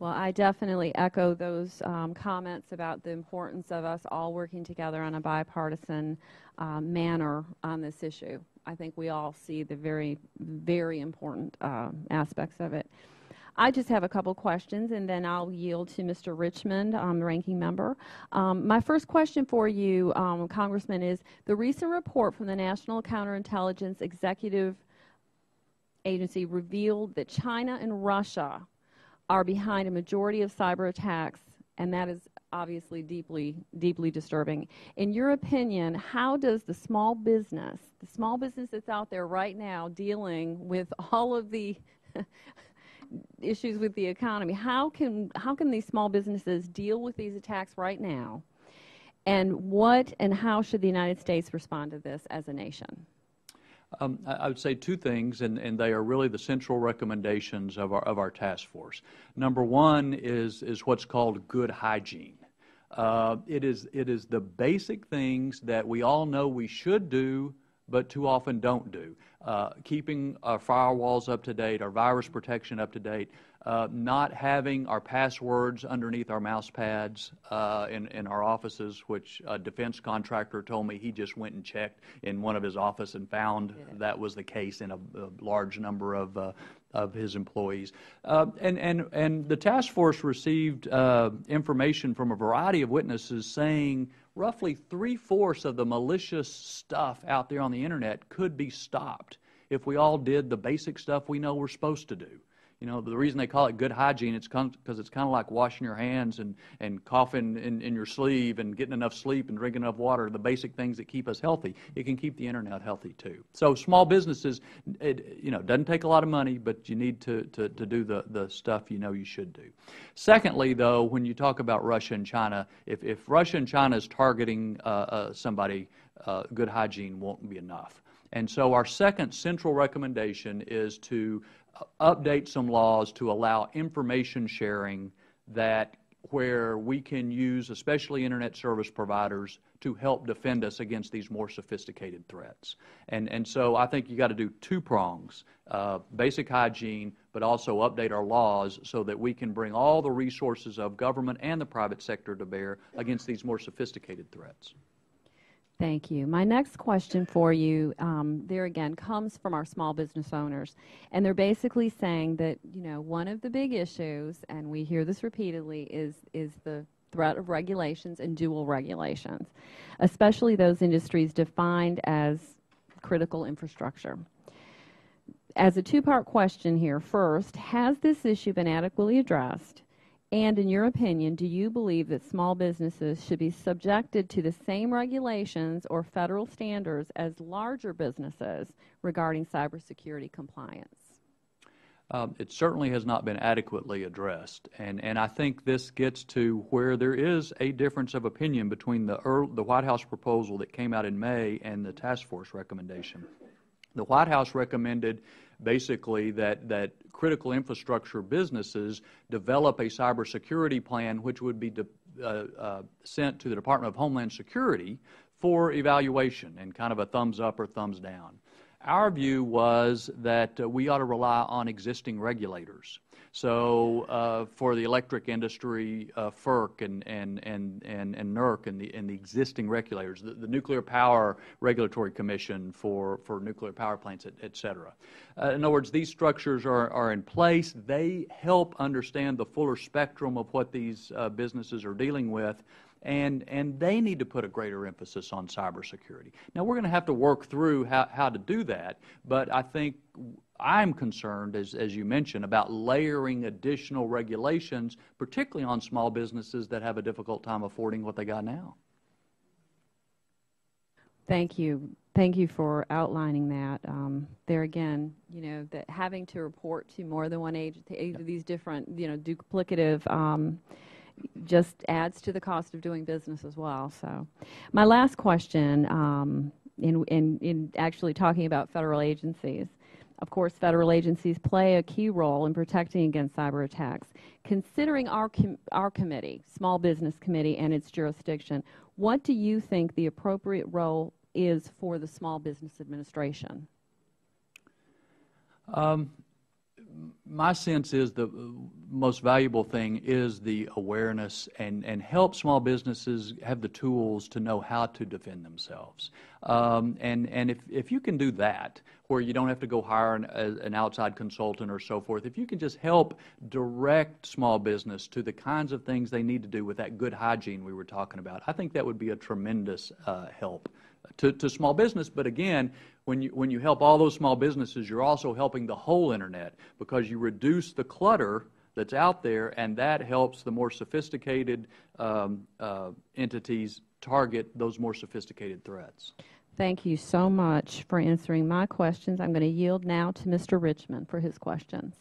Well, I definitely echo those comments about the importance of us all working together on a bipartisan manner on this issue. I think we all see the very, very important aspects of it. I just have a couple questions, and then I'll yield to Mr. Richmond, the ranking member. My first question for you, Congressman, is the recent report from the National Counterintelligence Executive Agency revealed that China and Russia are behind a majority of cyber attacks, and that is obviously deeply, deeply disturbing. In your opinion, how does the small business that's out there right now dealing with all of the issues with the economy, how can these small businesses deal with these attacks right now, and what and how should the United States respond to this as a nation? I would say two things, and they are really the central recommendations of our task force. Number one is what's called good hygiene. It is the basic things that we all know we should do, but too often don't do. Keeping our firewalls up to date, our virus protection up to date, not having our passwords underneath our mouse pads in our offices, which a defense contractor told me he just went and checked in one of his offices and found that was the case in a large number of his employees. And the task force received information from a variety of witnesses saying roughly 3/4 of the malicious stuff out there on the Internet could be stopped if we all did the basic stuff we know we're supposed to do. You know, the reason they call it good hygiene, it's because it's kind of like washing your hands and coughing in your sleeve and getting enough sleep and drinking enough water, the basic things that keep us healthy. It can keep the Internet healthy too. So small businesses, it doesn't take a lot of money, but you need to do the stuff you know you should do. Secondly, though, when you talk about Russia and China, if Russia and China is targeting somebody, good hygiene won't be enough. And so our second central recommendation is to update some laws to allow information sharing where we can use, especially Internet service providers, to help defend us against these more sophisticated threats. And so I think you got to do two prongs, basic hygiene, but also update our laws so that we can bring all the resources of government and the private sector to bear against these more sophisticated threats. Thank you. My next question for you, there again, comes from our small business owners. And they're basically saying that, one of the big issues, and we hear this repeatedly, is the threat of regulations and dual regulations, especially those industries defined as critical infrastructure. As a two-part question here, first, has this issue been adequately addressed? And in your opinion, do you believe that small businesses should be subjected to the same regulations or federal standards as larger businesses regarding cybersecurity compliance? It certainly has not been adequately addressed, and I think this gets to where there is a difference of opinion between the White House proposal that came out in May and the task force recommendation. The White House recommended basically that critical infrastructure businesses develop a cybersecurity plan which would be sent to the Department of Homeland Security for evaluation and kind of a thumbs up or thumbs down. Our view was that we ought to rely on existing regulators. So for the electric industry, FERC and NERC and the existing regulators, the Nuclear Power Regulatory Commission for nuclear power plants, et cetera. In other words, these structures are in place. They help understand the fuller spectrum of what these businesses are dealing with. And they need to put a greater emphasis on cybersecurity. Now, we're going to have to work through how to do that, but I think I'm concerned, as you mentioned, about layering additional regulations, particularly on small businesses that have a difficult time affording what they got now. Thank you. Thank you for outlining that. There again, that having to report to more than one agency, these different, duplicative just adds to the cost of doing business as well. So my last question, in actually talking about federal agencies, of course federal agencies play a key role in protecting against cyber attacks. Considering our committee, Small Business Committee, and its jurisdiction, what do you think the appropriate role is for the Small Business Administration? my sense is the most valuable thing is the awareness and help small businesses have the tools to know how to defend themselves. And if you can do that, where you don't have to go hire an outside consultant or so forth, if you can just help direct small business to the kinds of things they need to do with that good hygiene we were talking about, I think that would be a tremendous help to small business. But again, when you help all those small businesses, you're also helping the whole Internet, because you reduce the clutter that's out there, and that helps the more sophisticated entities target those more sophisticated threats. Thank you so much for answering my questions. I'm going to yield now to Mr. Richmond for his questions.